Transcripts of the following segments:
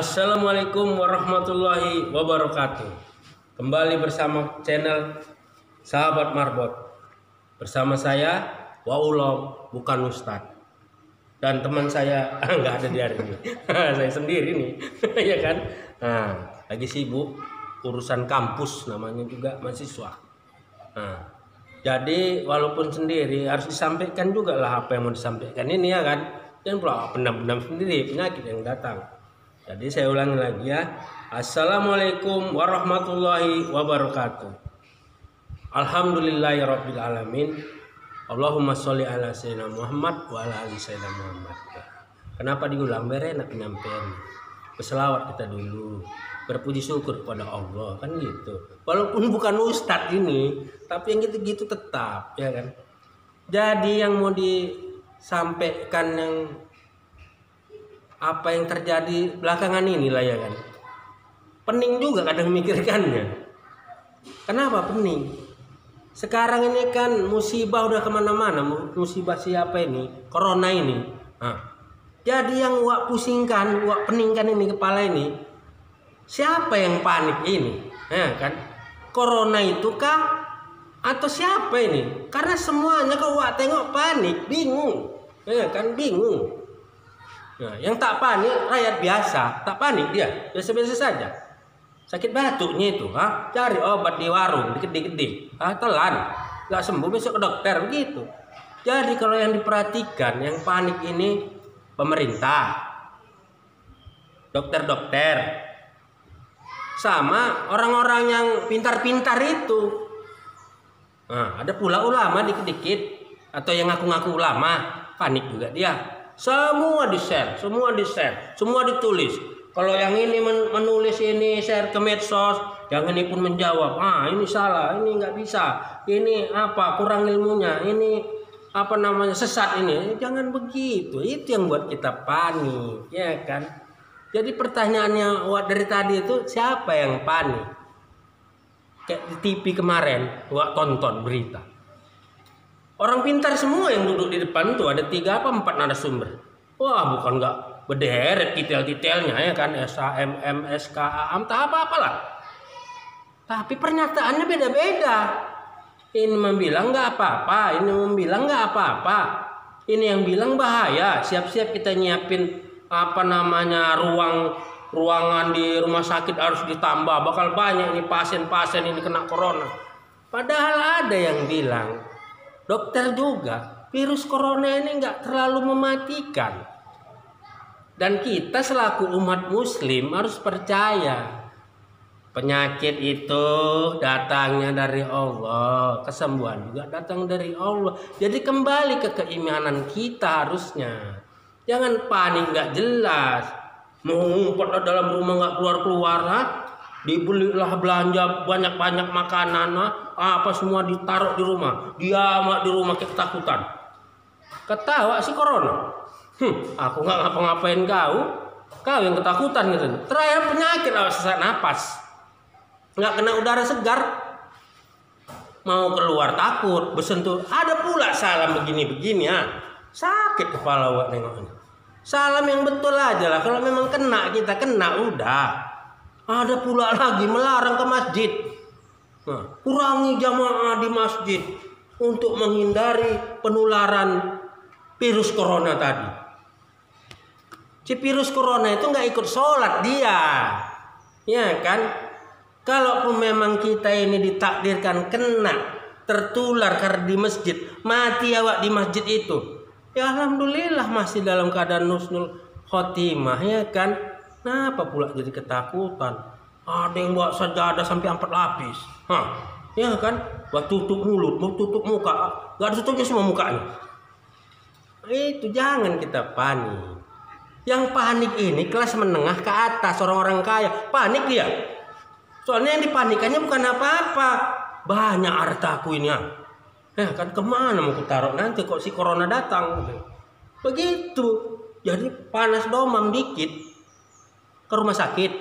Assalamualaikum warahmatullahi wabarakatuh. Kembali bersama channel Sahabat Marbot. Bersama saya Waulom, bukan Ustadz. Dan teman saya nggak ada di hari ini. Saya sendiri nih, ya kan? Nah, lagi sibuk urusan kampus, namanya juga mahasiswa. Nah, jadi walaupun sendiri harus disampaikan juga lah apa yang mau disampaikan ini, ya kan? Dan pula pendam-pendam sendiri penyakit yang datang. Jadi saya ulangi lagi ya. Assalamualaikum warahmatullahi wabarakatuh. Alhamdulillahirabbil alamin. Allahumma sholli ala sayyidina Muhammad wa ala ali sayyidina Muhammad. Kenapa diulang? Biar enak penyampaian. Berselawat kita dulu. Berpuji syukur kepada Allah, kan gitu. Walaupun bukan ustadz ini, tapi yang gitu-gitu tetap, ya kan. Jadi yang mau disampaikan yang apa yang terjadi belakangan ini lah, ya kan. Pening juga kadang memikirkannya. Kenapa pening? Sekarang ini kan musibah udah kemana-mana. Musibah siapa ini? Corona ini. Nah, jadi yang wak pusingkan, wak peningkan ini kepala ini, siapa yang panik ini? Ya kan? Corona itu kah? Atau siapa ini? Karena semuanya kalau wak tengok panik, bingung. Ya kan, bingung. Nah, yang tak panik rakyat biasa, tak panik dia, biasa-biasa saja. Sakit batuknya itu, cari obat di warung, dikit-dikit, telan, nggak sembuh besok ke dokter begitu. Jadi kalau yang diperhatikan, yang panik ini pemerintah, dokter-dokter, sama orang-orang yang pintar-pintar itu. Nah, ada pula ulama dikit-dikit atau yang ngaku-ngaku ulama, panik juga dia. Semua di-share, semua ditulis. Kalau yang ini menulis ini share ke medsos, yang ini pun menjawab, ini salah, ini nggak bisa, ini apa kurang ilmunya, ini apa namanya sesat ini. Jangan begitu, itu yang buat kita panik, ya kan? Jadi pertanyaannya dari tadi itu siapa yang panik? Kayak di TV kemarin, tonton berita. Orang pintar semua yang duduk di depan tuh ada 3 apa 4 narasumber. Wah, bukan nggak berderet detail-detailnya, ya kan, SHMM, SKA, entah apa-apalah. Tapi pernyataannya beda-beda. Ini membilang nggak apa-apa, ini membilang nggak apa-apa. Ini yang bilang bahaya, siap-siap kita nyiapin apa namanya ruangan di rumah sakit harus ditambah, bakal banyak nih pasien-pasien ini kena corona. Padahal ada yang bilang, dokter juga, virus corona ini nggak terlalu mematikan. Dan kita selaku umat muslim harus percaya. Penyakit itu datangnya dari Allah. Kesembuhan juga datang dari Allah. Jadi kembali ke keimanan kita harusnya. Jangan panik nggak jelas. Mau ngumpet dalam rumah nggak keluar-keluar. Dibelilah belanja banyak-banyak makanan. Apa semua ditaruh di rumah. Diamak di rumah ketakutan. Ketawa si corona. Aku nggak ngapa-ngapain kau yang ketakutan gitu. Terakhir penyakit sesak napas, nggak kena udara segar, mau keluar takut, bersentuh. Ada pula salam begini-begini, sakit kepala wak nengoknya. Salam yang betul aja lah. Kalau memang kena kita kena udah. Ada pula lagi melarang ke masjid. Kurangi jamaah di masjid untuk menghindari penularan virus corona tadi. Si virus corona itu nggak ikut sholat dia, ya kan? Kalaupun memang kita ini ditakdirkan kena tertular karena di masjid, mati awak di masjid itu, ya alhamdulillah masih dalam keadaan husnul khotimah, ya kan? Kenapa pula jadi ketakutan? Ada yang bawa sajadah sampai 4 lapis, ya kan? Buat tutup mulut, buat tutup muka, nggak tutupnya semua mukanya. Itu jangan kita panik. Yang panik ini kelas menengah ke atas, orang-orang kaya. Panik dia. Soalnya yang dipanikannya bukan apa-apa. Banyak hartaku ini, ya kan, kemana mau kutaruh nanti kok si corona datang. Begitu. Jadi panas domam dikit ke rumah sakit,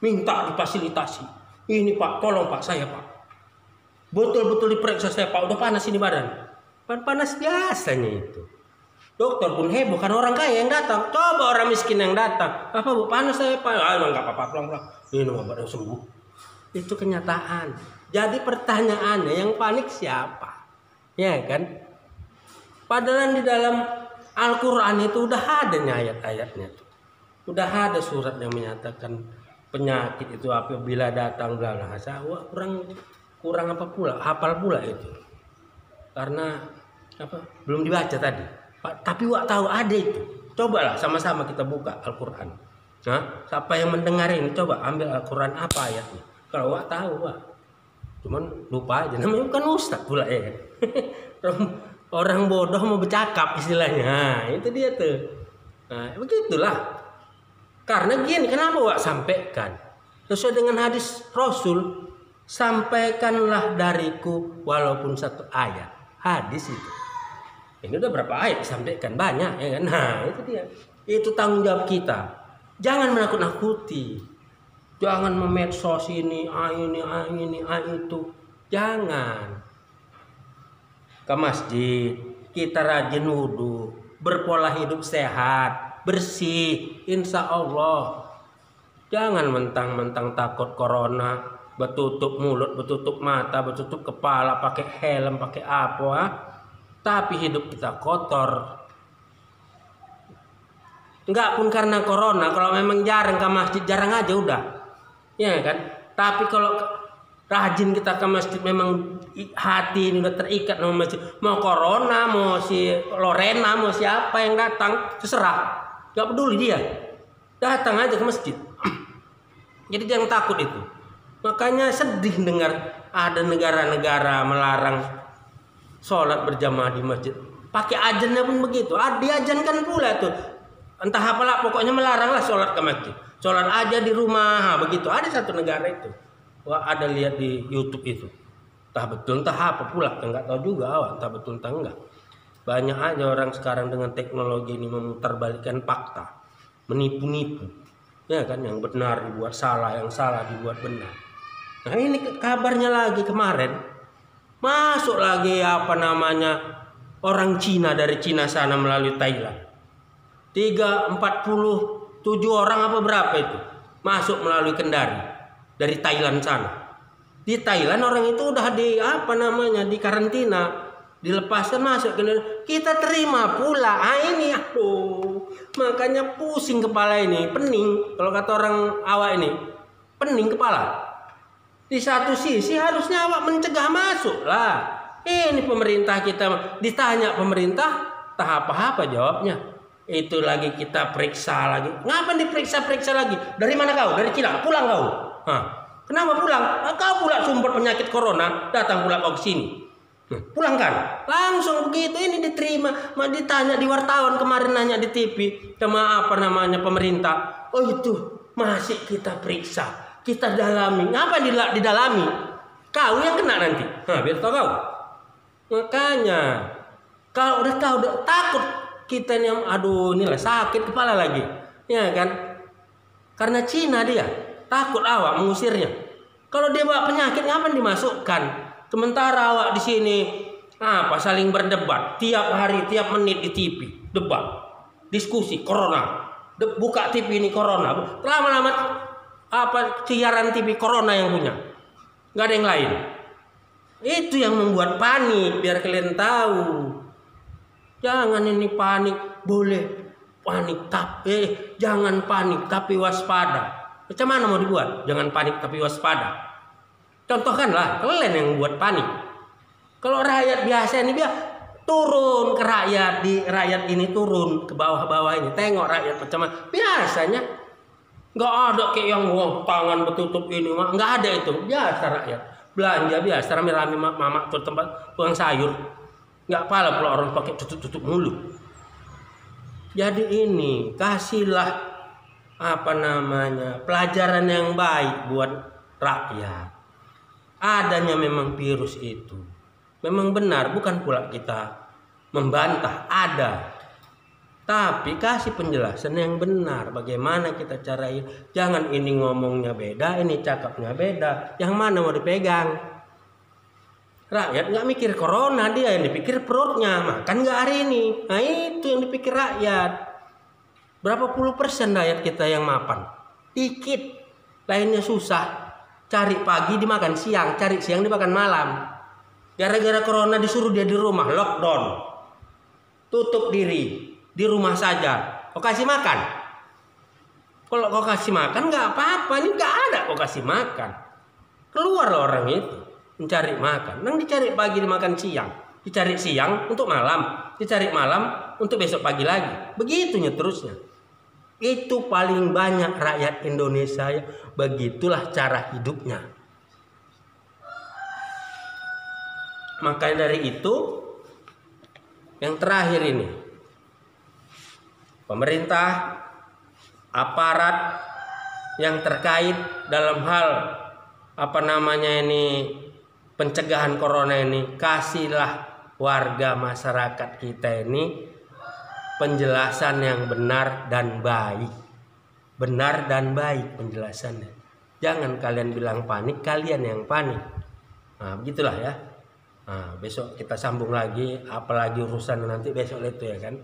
minta difasilitasi. Ini Pak, tolong Pak, saya Pak. Betul-betul diperiksa saya Pak, udah panas ini badan. Panas biasanya itu. Dokter pun heboh kan orang kaya yang datang. Coba orang miskin yang datang. Apa bu panas saya pak? Ah nggak apa-apa pulang. Minum obat yang sembuh. Itu kenyataan. Jadi pertanyaannya yang panik siapa? Ya kan? Padahal di dalam Al-Quran itu udah ada ayat-ayatnya tuh. Udah ada surat yang menyatakan penyakit itu apabila datang belalah. Wah kurang apa pula? Hafal pula itu. Karena apa? Belum dibaca tadi. Tapi wak tahu ada itu. Cobalah sama-sama kita buka Al-Quran. Nah, siapa yang mendengar ini coba ambil Al-Quran apa ayatnya. Kalau wak tahu wak. Cuman lupa aja. Namanya bukan ustaz pula ya kan. Orang bodoh mau bercakap istilahnya. Nah, itu dia tuh. Nah, begitulah. Karena gini, kenapa wak sampaikan? Sesuai dengan hadis Rasul, sampaikanlah dariku walaupun satu ayat. Hadis itu. Ini udah berapa ayat disampaikan? Banyak ya kan? Nah itu dia. Itu tanggung jawab kita. Jangan menakut-nakuti. Jangan memedsos ini, itu. Jangan. Ke masjid. Kita rajin wudhu. Berpola hidup sehat. Bersih. Insya Allah. Jangan mentang-mentang takut corona. Betutup mulut, betutup mata, betutup kepala. Pakai helm, pakai apa. Tapi hidup kita kotor. Enggak pun karena corona. Kalau memang jarang ke masjid, jarang aja udah. Ya kan? Tapi kalau rajin kita ke masjid, memang hati ini udah terikat sama masjid. Mau corona, mau si Lorena, mau siapa yang datang, terserah. Gak peduli dia. Datang aja ke masjid. Jadi jangan takut itu. Makanya sedih dengar ada negara-negara melarang sholat berjamaah di masjid. Pakai ajannya pun begitu. Diajankan pula tuh. Entah apalah, pokoknya melaranglah sholat ke masjid. Sholat aja di rumah. Begitu. Ada satu negara itu. Wah, ada lihat di YouTube itu. Entah betul, entah apa pula. Enggak tahu juga awak. Entah betul, entah enggak. Banyak aja orang sekarang dengan teknologi ini memutarbalikkan fakta. Menipu-nipu. Ya kan, yang benar dibuat salah, yang salah dibuat benar. Nah ini kabarnya lagi kemarin. Masuk lagi orang Cina dari Cina sana melalui Thailand. 47 orang apa berapa itu masuk melalui Kendari dari Thailand sana. Di Thailand orang itu udah di karantina, dilepaskan masuk ke Kendari. Kita terima pula. Ini makanya pusing kepala ini, pening. Kalau kata orang awak ini, pening kepala. Di satu sisi harusnya awak mencegah masuk lah. Ini pemerintah kita ditanya pemerintah, tak apa-apa jawabnya. Itu lagi kita periksa lagi. Ngapa diperiksa lagi? Dari mana kau? Dari Cina. Pulang kau. Kenapa pulang? Kau pula sumber penyakit corona. Datang pula kau ke sini. Pulang kan? Langsung begitu. Ini diterima. Ditanya di wartawan kemarin, nanya di TV sama pemerintah. Oh itu masih kita periksa. Kita dalami. Ngapa didalami? Kau yang kena nanti. Biar tahu kau. Makanya kalau udah tahu, udah takut kita nih, inilah sakit kepala lagi. Ya kan? Karena Cina dia takut awak mengusirnya. Kalau dia bawa penyakit, ngapain dimasukkan? Sementara awak di sini saling berdebat tiap hari, tiap menit di TV, debat, diskusi corona. Buka TV ini corona. Lama-lama siaran TV corona yang punya, nggak ada yang lain. Itu yang membuat panik. Biar kalian tahu, jangan ini panik. Boleh panik tapi jangan panik tapi waspada. Macam mana mau dibuat? Jangan panik tapi waspada. Contohkanlah kalian yang buat panik. Kalau rakyat biasa ini biar turun ke rakyat ini turun ke bawah-bawah ini, tengok rakyat macam mana. Biasanya nggak ada kayak yang tangan bertutup ini, nggak ada itu. Biasa rakyat belanja biasa rame-rame mama ke tempat tukang sayur, nggak pala pula orang pakai tutup mulut. Jadi ini kasihlah pelajaran yang baik buat rakyat. Adanya memang virus itu memang benar, bukan pula kita membantah, ada. Tapi kasih penjelasan yang benar. Bagaimana kita caranya. Jangan ini ngomongnya beda, ini cakapnya beda. Yang mana mau dipegang? Rakyat nggak mikir corona, dia yang dipikir perutnya, makan nggak hari ini. Nah itu yang dipikir rakyat. Berapa puluh persen rakyat kita yang mapan? Dikit. Lainnya susah. Cari pagi dimakan siang, cari siang dimakan malam. Gara-gara corona disuruh dia di rumah, lockdown. Tutup diri, di rumah saja. Kau kasih makan? Kalau kau kasih makan nggak apa-apa, ini nggak ada kau kasih makan. Keluar orang itu mencari makan. Nang dicari pagi dimakan siang, dicari siang untuk malam, dicari malam untuk besok pagi lagi. Begitunya terusnya. Itu paling banyak rakyat Indonesia, begitulah cara hidupnya. Makanya dari itu yang terakhir ini, pemerintah, aparat yang terkait dalam hal pencegahan corona ini, kasihlah warga masyarakat kita ini penjelasan yang benar dan baik. Benar dan baik penjelasannya. Jangan kalian bilang panik, kalian yang panik. Nah, begitulah ya. Nah, besok kita sambung lagi, apalagi urusan nanti besok itu ya kan.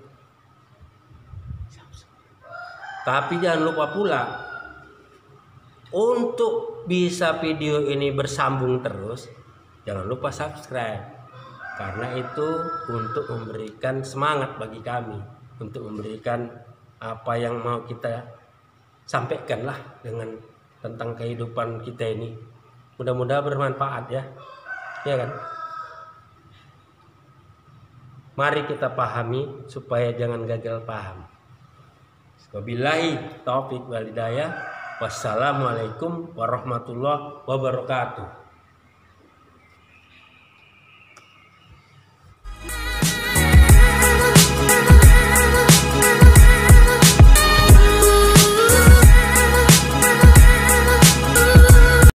Tapi jangan lupa pula, untuk bisa video ini bersambung terus, jangan lupa subscribe. Karena itu untuk memberikan semangat bagi kami, untuk memberikan apa yang mau kita sampaikan lah dengan tentang kehidupan kita ini. Mudah-mudahan bermanfaat ya. Ya kan? Mari kita pahami supaya jangan gagal paham. Wabillahi taufik wal hidayah. Wassalamualaikum warahmatullahi wabarakatuh.